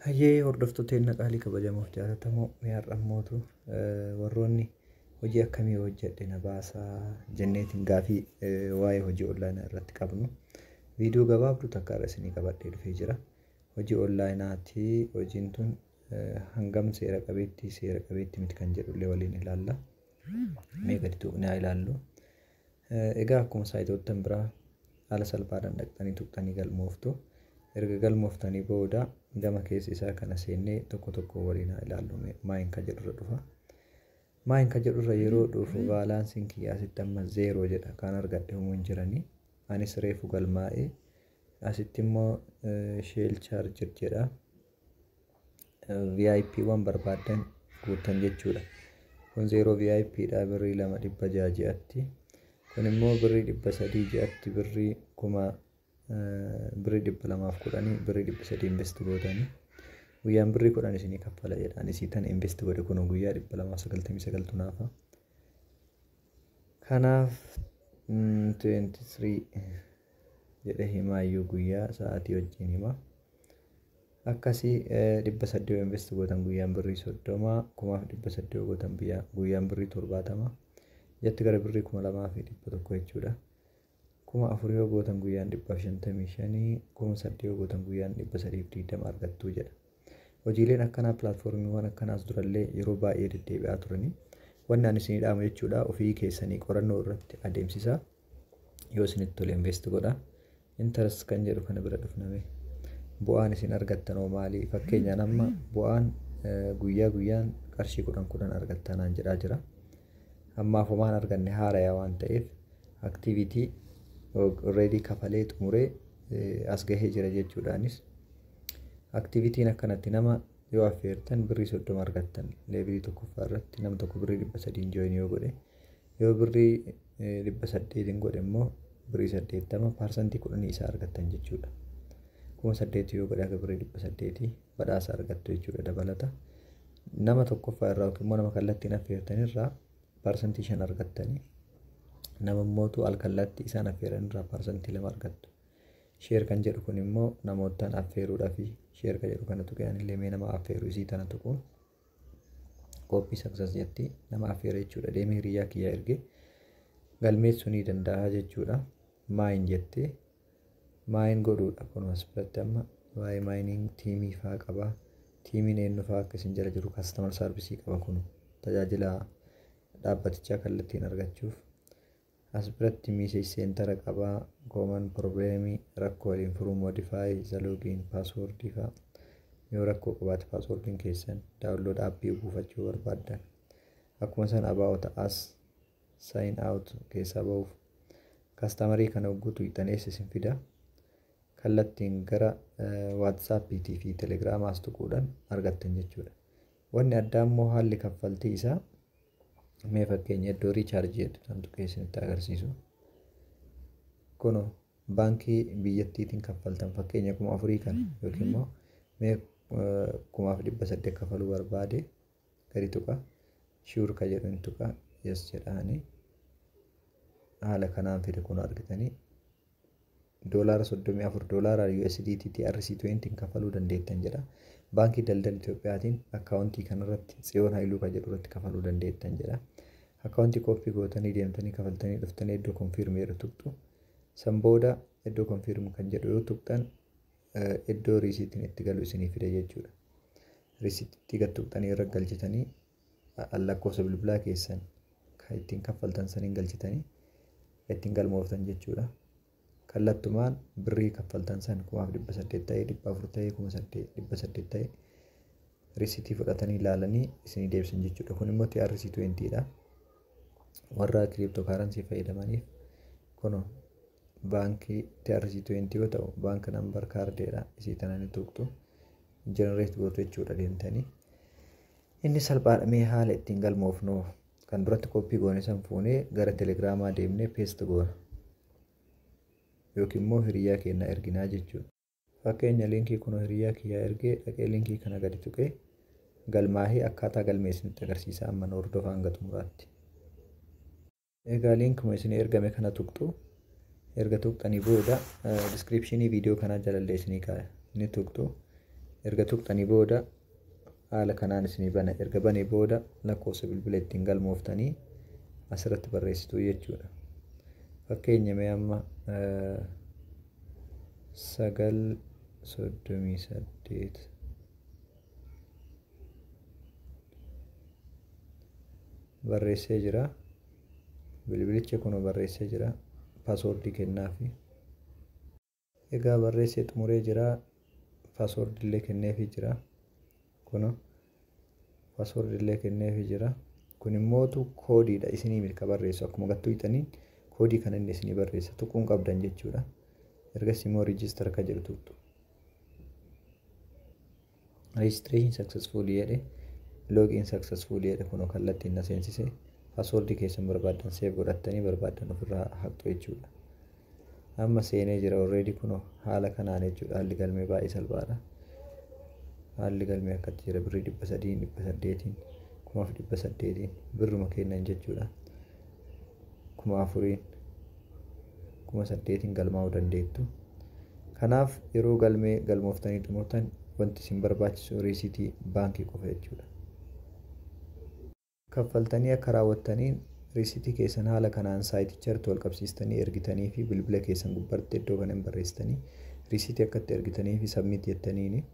Hayyee hordoftoota qaalii kabajamoo jaallatamoo mi'aadhammootu warroonni hojii akkamii hojjedhe na baasaa jenneetiin gaafii waa'ee hojii onlaayinaa irratti qabnu viidiyoo gabaabduu takka irra isinii qabadhee dhufee jira. Hojii onlaayinaati. Hojiin tun hangam seera qabeetti miti kan jedhullee waliin ilaalla. Mee gadi tuqnee ilaallu. Egaa akkuma saayitoottan biraa haala salphaadhaan dhaqxanii tuqxanii galmooftu. Erga galmooftanii booda gama keessa isaa kana seennee tokko waliin ilaallu. Maayin ka jedhurra dhufa. Maayin ka jedhurra yeroo dhufu baalaansiin kiyyaa asitti amma 0 jedha. Kan argadhe humuu hin jiranii. Anis reefu galmaa'ee asitti immoo sheel chaarjir jedha. VIP waan barbaadan guutan jechuudha. Kun 0 VIP dha birrii 200 ji'atti. Kun immoo birrii 300 ji'atti birrii 1000 birrii 210 birrii 300 invest gootanii guyyaan birrii 10 isinii kaffala jedhaan isii tan invest godhe kun guyyaa 299 tunaafa. Kanaaf 23 jedhe himaayyuu guyyaa sa'aatii wajjin hima. Akkasii 800 invest gootan guyyaan birrii 30 1800 gootan guyyaan birrii 70 jetti gara birrii 2100 jechuudha. Kuma afurii yoo gootan guyyaan 155 kuma 8 yoo gootan guyyaan 320 argattu jedha. Hojiileen akkanaa pilaatfoormiiwwan akkanaas durallee yeroo baay'ee deddeebi'aa turanii wanni ani isinii dhaamu jechuudha. Ofii keessanii qorannoo irratti adeemsisaa yoo isinitti tole invest godhaa. Interest kan jedhu kana bira dhufname bu'aan isin argattan oo maali? Fakkeenyaan amma bu'aan guyyaan qarshii 10 argattanaan jedhaa jira. Ammaaf homaan arganne haarayaa waan ta'eef activity already kafalee xumuree as gahee jira jechuudhaanis activitiin akkanatti nama yoo affeertan birrii 30 argattan leevilii tokkoffaa irratti nama tokko birrii 300 join yoo godhe yoo birrii 800 godhe immoo birrii 80% 10 isaa argattan jechuudha. Kuma 8 yoo godhe akka birrii 800 badhaasa argattu jechuudha dabalata. Nama tokkoffaa irraa immoo nama kallattiin affeertan irraa parsantii 5 argattanii nama mootu alkallatti isaan affeeran irraa parsantii 2 argattu. Sheer kan jedhu kun immoo namootaan affeeruudhaaf sheer kan jedhu kana tuqaan illee mee nama affeeruu isii tana tuquun qophii success jetti nama affeera jechuudha. Deemee hiriyaa kiyyaa erge galmeessuu ni danda'a jechuudha. Maayin jettee maayin godhuudha kun as biratti amma waa'ee maayining tiimii fa'aa qaba. Tiimiin eenyu fa'aa akka isin jala jiru kastaamar saarvisii qaba kun tajaajila dhaabbatichaa kallattiin argachuuf. As biratti message center qaba. Common problem rakkoo waliin furuu modify the login password fa yoo rakkoo qabaate passwordin keessan download appii buufachuu barbaaddan akkuma san about us sign out keessa ba'uuf customerii kana guutuu ixanees isin fida. Kallattiin gara WhatsApp fi Telegram as tuquudhaan argattan jechuudha. Wanni addaa immoo haalli kaffaltii isaa mee fakkeenya iddoo riichaarjii jedhu tuqee isinitti agarsiisu. Kun baankii biyyattiitiin kaffaltan fakkeenya 4,000 kan yookiin immoo mee 1,800 kafaluu barbaade gadi tuqa shuur ka jedhuun tuqa yes jedhaanii haala kanaan fide kun argitanii $34 USDT TRC20 kafaluu dandeettan jedha. Baankii daldala Itoophiyaatiin akkaawuntii kanarratti tsiyoon haayiluu ka jedhu irratti kafaluu dandeettan jedha. Akkaawuntii koppii gootanii deemtanii kafaltanii dhuftanii iddoo konfirmii jedhu tuqxu. San booda iddoo konfirmii kan jedhu yoo tuqxan iddoo riisiitiin itti galu isinii fide jechuudha. Riisiitti gad tuqxanii irra galchitanii lakkoofsa bilbilaa keessan kan ittiin kaffaltan saniin galchitanii ittiin galmooftan jechuudha. Kallattumaan birrii kaffaltan san 1,800 ta'ee 400 ta'ee 1,800 ta'ee riisiitii fudhatanii ilaalanii isinii deebisan jechuudha. Kun immoo TRC20 dha. Warra cryptocurrency fayyadamaniif kun baankii TRC20 yoo ta'u baank number kaardeedha. Isii tanaan tuqxu generate gootu jechuudha deemtanii. Inni salphaadha. Mee haala ittiin galmoofnu kan duratti koppii goone san fuunee gara telegiraamaa deemnee paste goona. Yookiin immoo hiriyaa keenna erginaa jechuudha. Fakkeenya liinkii kun hiriyaa kiyyaa ergee dhaqee liinkii kana gadi tuqee galmaahee akkaataa galmee isinitti agarsiisa amma hordofaa hanga xumuraatti. Egaa liinkuma isin ergame kana tuqxu erga tuqxanii booda descriptionii viidiyoo kanaa jalallee isinii kaa'e ni tuqxu erga tuqxanii booda haala kanaan isinii bana. Erga banee booda lakkoofsa bilbila ittiin galmooftanii asirratti barreessitu jechuudha. Fakkeenya mee amma 938 barreessee jira. Bilbilicha kun barreessee jira. Paaswoordii kennaafi. Egaa barreessee xumuree jira. Paaswoordii illee kenneefii jira. Kun paaswoordii illee kenneefii jira. Kun immoo koodiidha isinii milka barreessu akkuma gattuu hiitanii koodii kana inni isinii barreessa tuquun qabdan jechuudha. Ergasii immoo register ka jedhu tuqxu. Registration successful jedhe login successful jedhe kun kallattiin na seensise. Paaswoordii keessan barbaadan seef godhattanii barbaadan ofirraa haqxu jechuudha. Amma seenee jira already kun haala kanaan jechuudha. Haalli galmee baay'ee salphaadha. Haalli galmee akkatti jira birrii 300 800 1800 birruma kennan jechuudha. 4000 1800 galmaa'uu dandeettu. Kanaaf yeroo galmee galmooftanii xumurtan wanti isin barbaachisu riisitii baankii qofa jechuudha. Kaffaltanii akka raawwattaniin riisitii keessan haala kanaan saayitichaatti wal qabsiistanii ergitanii fi bilbila keessan gubbaatti iddoo kana barreessitanii riisitii akkatti ergitanii fi sabmiit jettaniini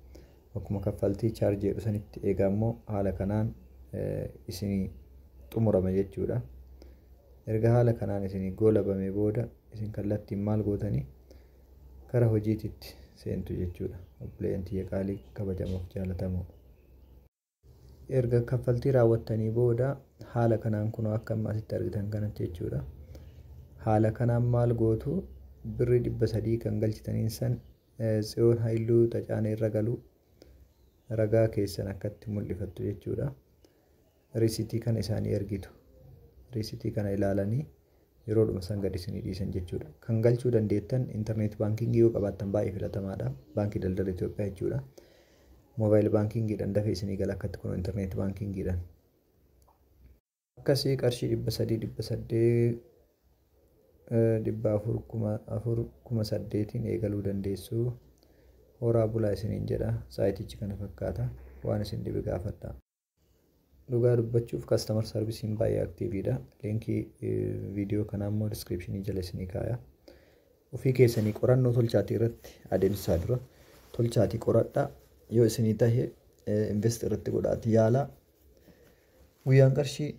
akkuma kaffaltii chaarjii jedhu sanitti eegaa immoo haala kanaan isinii xumurama jechuudha. Erga haala kanaan isinii goolabame booda isin kallattiin maal gootanii gara hojiititti seentu jechuudha. Obboleeyyan tiyya qaalii kabajamuuf jaalatamu. Erga kaffaltii raawwattanii booda haala kanaan kun akka asitti argitan kanatti jechuudha. Haala kanaan maal gootu birrii 300 kan galchitaniin san Tsiyoon Haayiluu Tacaanee irra galu ragaa keessan akkatti mul'ifattu jechuudha. Riisitii kana isaanii ergitu. Riisitii kana ilaalanii yeroodhuma san gad isinii dhiisan jechuudha. Kan galchuu dandeettan internet baankingii yoo qabaattan baay'ee filatamaadha. Baankii Daldala Itoophiyaa jechuudha. Mobaayil baankingiidhaan dafee isinii gala akkatti kun internet baankingiidhaan. Akkasii qarshii 300 400 eegaluu dandeessu. Horaa bulaa isiniin jedha. Saayitichi kana fakkaata. Waan isin dhibe gaafadha. Dhugaa dubbachuuf customer servicein baay'ee aktiiviidha. Linkii viidiyoo kanaa immoo descriptionii jala isinii kaaya. Ofii keessanii qorannoo tolchaatii irratti adeemsisaa dura tolchaatii qoradhaa. Yoo isinii tahe invest irratti godhaati yaala. Guyyaan qarshii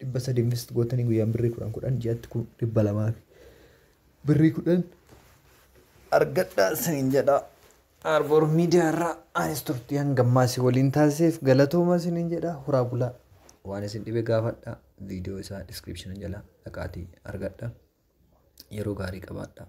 300 invest gootanii guyyaan birrii 10 ji'atti 200 birrii 10 argadhaa isiniin jedha. Arboor miidiyaa irraa anis turtii hangammaasii waliin taasiseef galatooma isiniin jedha. Horaa bulaa waan isin dhibe gaafadha. Viidiyoo isaa description jala dhaqaatii argadha. Yeroo gaarii qabaadha.